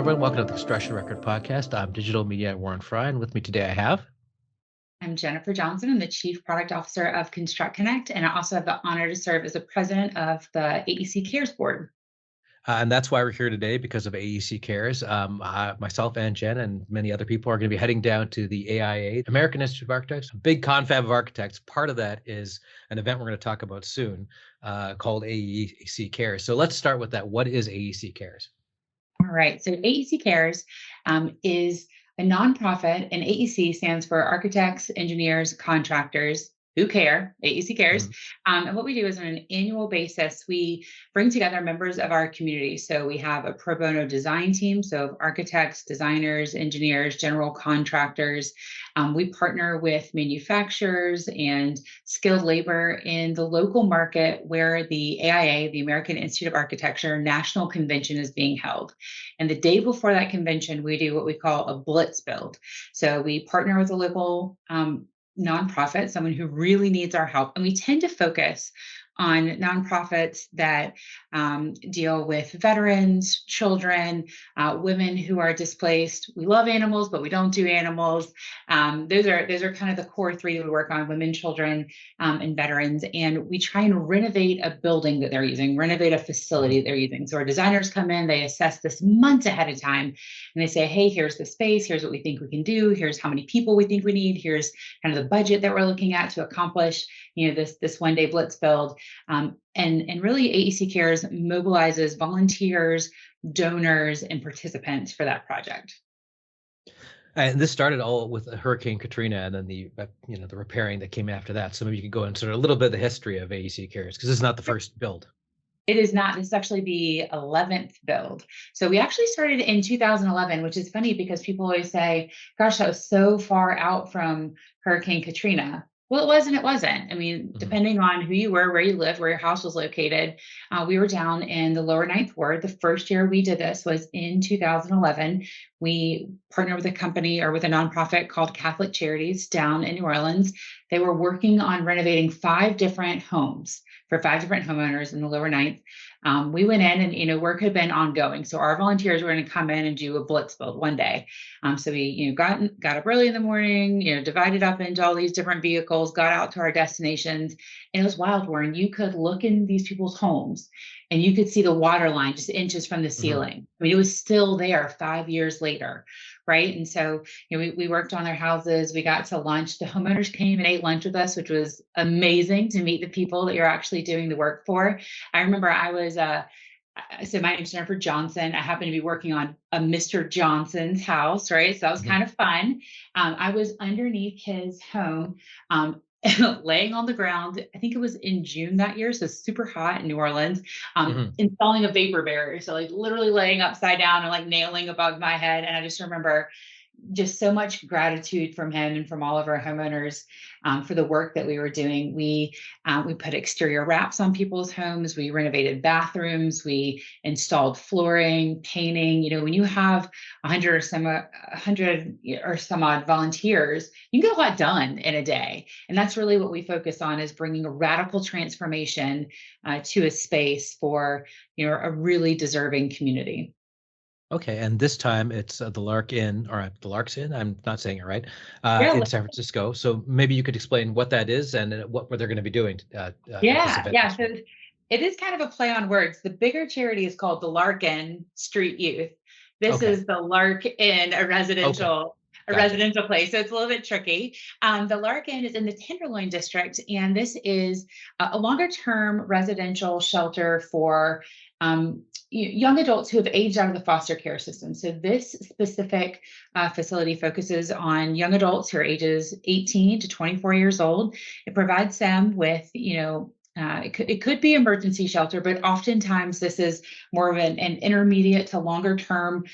everyone. Welcome to the Construction Record Podcast. I'm digital media Warren Frey, and with me today I have. I'm Jennifer Johnson. I'm the Chief Product Officer of ConstructConnect, and I also have the honor to serve as the President of the AEC Cares Board. And that's why we're here today, because of AEC Cares. Myself and Jen and many other people are going to be heading down to the AIA, American Institute of Architects, a big confab of architects. Part of that is an event we're going to talk about soon called AEC Cares. So let's start with that. What is AEC Cares? All right. So AEC Cares is a nonprofit, and AEC stands for Architects, Engineers, Contractors Who Care, AEC Cares. And what we do is on an annual basis, we bring together members of our community. So we have a pro bono design team, so architects, designers, engineers, general contractors. We partner with manufacturers and skilled labor in the local market where the AIA, the American Institute of Architecture National Convention, is being held. And the day before that convention, we do what we call a blitz build. So we partner with a local nonprofit, someone who really needs our help. And we tend to focus on nonprofits that deal with veterans, children, women who are displaced. We love animals, but we don't do animals. Those are kind of the core three we work on: women, children, and veterans. And we try and renovate a building that they're using, renovate a facility they're using. So our designers come in, they assess this months ahead of time, and they say, hey, here's the space, here's what we think we can do, here's how many people we think we need, here's kind of the budget that we're looking at to accomplish, this one-day blitz build. And really AEC Cares mobilizes volunteers, donors, and participants for that project. And this started all with Hurricane Katrina, and then the repairing that came after that. So maybe you could go into sort of a little bit of the history of AEC Cares, because this is not the first build. It is not. This is actually the 11th build. So we actually started in 2011, which is funny because people always say, gosh, that was so far out from Hurricane Katrina. Well, it wasn't. It wasn't. I mean, depending on who you were, where you lived, where your house was located, we were down in the lower Ninth Ward. The first year we did this was in 2011. We partnered with a company or with a nonprofit called Catholic Charities down in New Orleans. They were working on renovating 5 different homes for 5 different homeowners in the lower Ninth. We went in and, work had been ongoing. So our volunteers were going to come in and do a blitz build one day. So we, got up early in the morning, divided up into all these different vehicles, got out to our destinations. And it was wild, Warren. You could look in these people's homes and you could see the water line just inches from the ceiling. I mean, it was still there 5 years later, right? And so, we worked on their houses. We got to lunch. The homeowners came and ate lunch with us, which was amazing to meet the people that you're actually doing the work for. I remember I was, so my name's Jennifer Johnson. I happened to be working on a Mr. Johnson's house, right? So that was kind of fun. I was underneath his home, laying on the ground. I think it was in June that year, so super hot in New Orleans, installing a vapor barrier. So like literally laying upside down and like nailing above my head. And I just remember just so much gratitude from him and from all of our homeowners for the work that we were doing. We put exterior wraps on people's homes. We renovated bathrooms. We installed flooring, painting. When you have 100 or some odd volunteers, you can get a lot done in a day. And that's really what we focus on, is bringing a radical transformation to a space for a really deserving community. Okay, and this time it's the Larkin, or the Lark's Inn, I'm not saying it right, in San Francisco. So maybe you could explain what that is and what they're going to be doing. Yeah. So it is kind of a play on words. The bigger charity is called the Larkin Street Youth. This is the Lark Inn, a residential place. So it's a little bit tricky. The Larkin is in the Tenderloin district, and this is a longer-term residential shelter for young adults who have aged out of the foster care system. So this specific facility focuses on young adults who are ages 18 to 24 years old. It provides them with, it could be emergency shelter, but oftentimes this is more of an intermediate to longer term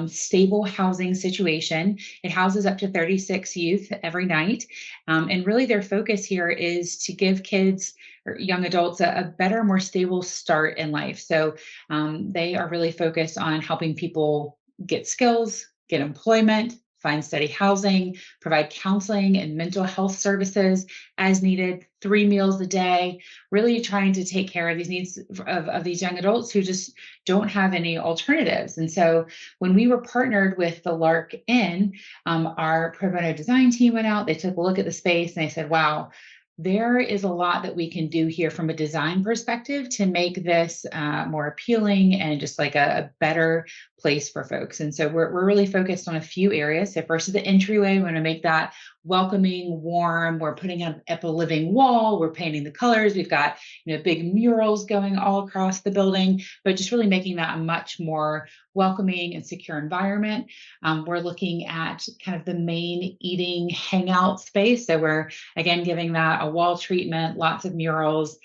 stable housing situation. It houses up to 36 youth every night. And really their focus here is to give kids or young adults a better, more stable start in life. So they are really focused on helping people get skills, get employment, find steady housing, provide counseling and mental health services as needed, 3 meals a day, really trying to take care of these needs of these young adults who just don't have any alternatives. And so when we were partnered with the Larkin, our pro bono design team went out, they took a look at the space and they said, wow, there is a lot that we can do here from a design perspective to make this more appealing and just like a better place for folks. And so we're really focused on a few areas. So first is the entryway. We want to make that welcoming, warm. We're putting up a living wall. We're painting the colors. We've got, big murals going all across the building, but just really making that a much more welcoming and secure environment. We're looking at kind of the main eating hangout space. So we're, again, giving that a wall treatment, lots of murals,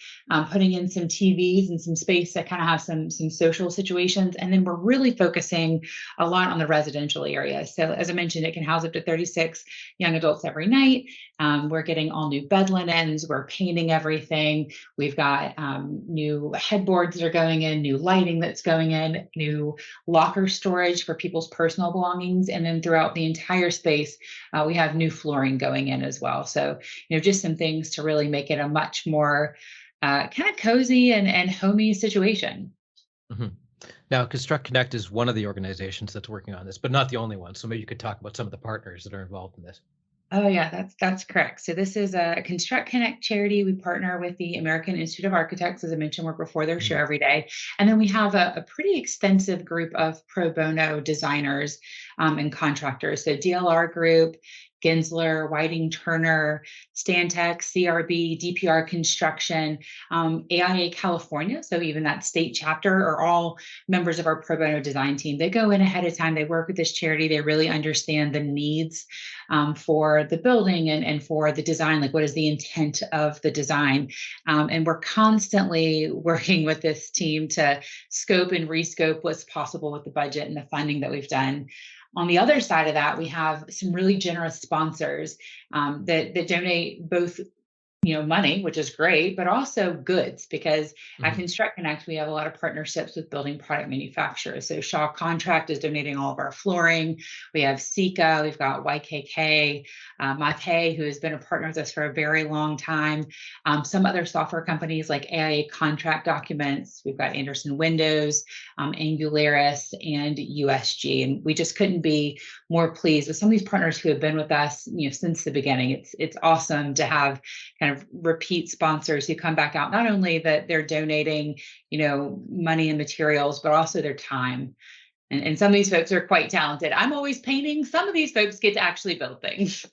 putting in some TVs and some space that kind of have some social situations. And then we're really focusing a lot on the residential area. So as I mentioned, it can house up to 36 young adults every night. We're getting all new bed linens. We're painting everything. We've got new headboards that are going in, new lighting that's going in, new locker storage for people's personal belongings. And then throughout the entire space, we have new flooring going in as well. So, just some things to really make it a much more kind of cozy and homey situation. Mm-hmm. Now, ConstructConnect is one of the organizations that's working on this, but not the only one. So maybe you could talk about some of the partners that are involved in this. Oh yeah, that's correct. So this is a ConstructConnect charity. We partner with the American Institute of Architects, as I mentioned, we're before their show every day. And then we have a pretty extensive group of pro bono designers and contractors. So DLR Group, Gensler, Whiting Turner, Stantec, CRB, DPR Construction, AIA California. So even that state chapter are all members of our pro bono design team. They go in ahead of time. They work with this charity. They really understand the needs for the building and for the design, like what is the intent of the design. And we're constantly working with this team to scope and rescope what's possible with the budget and the funding that we've done. On the other side of that, we have some really generous sponsors that donate both money, which is great, but also goods, because at ConstructConnect, we have a lot of partnerships with building product manufacturers. So Shaw Contract is donating all of our flooring. We have Sika, we've got YKK, Mate, who has been a partner with us for a very long time. Some other software companies like AIA Contract Documents. We've got Anderson Windows, Angularis, and USG. And we just couldn't be more pleased with some of these partners who have been with us, since the beginning. It's awesome to have kind of repeat sponsors who come back out, not only that they're donating, money and materials, but also their time. And some of these folks are quite talented. I'm always painting. Some of these folks get to actually build things.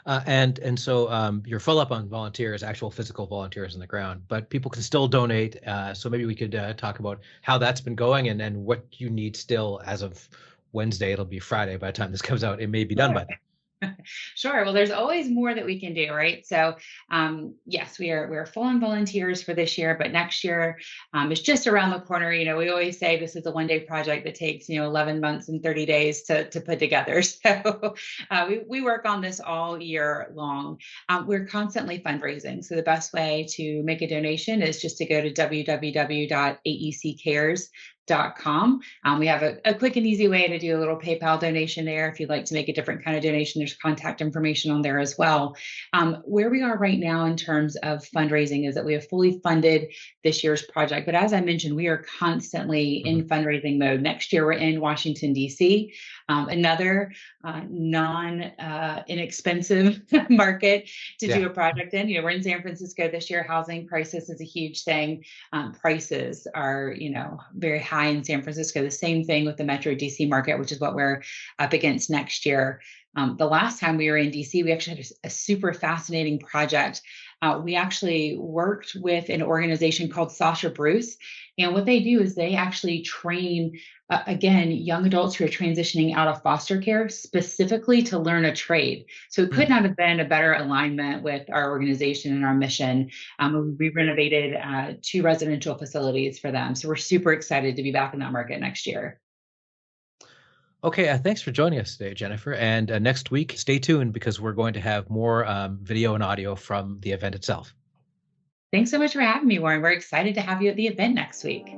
And so you're full up on volunteers, actual physical volunteers on the ground, but people can still donate. So maybe we could talk about how that's been going and what you need still as of Wednesday. It'll be Friday by the time this comes out. It may be done by then. Sure. Well, there's always more that we can do, right? So, yes, we're full on volunteers for this year, but next year is just around the corner. We always say this is a one-day project that takes 11 months and 30 days to put together. So we work on this all year long. We're constantly fundraising. So the best way to make a donation is just to go to www.aeccares.com. We have a quick and easy way to do a little PayPal donation there. If you'd like to make a different kind of donation, there's contact information on there as well. Where we are right now in terms of fundraising is that we have fully funded this year's project. But as I mentioned, we are constantly in fundraising mode. Next year, we're in Washington, D.C., another non-inexpensive market to do a project in. We're in San Francisco this year. Housing crisis is a huge thing. Prices are, very high in San Francisco. The same thing with the Metro DC market, which is what we're up against next year. The last time we were in DC, we actually had a super fascinating project. We actually worked with an organization called Sasha Bruce. And what they do is they actually train, again, young adults who are transitioning out of foster care specifically to learn a trade. So it could not have been a better alignment with our organization and our mission. We renovated 2 residential facilities for them. So we're super excited to be back in that market next year. Okay, thanks for joining us today, Jennifer. And next week, stay tuned because we're going to have more video and audio from the event itself. Thanks so much for having me, Warren. We're excited to have you at the event next week.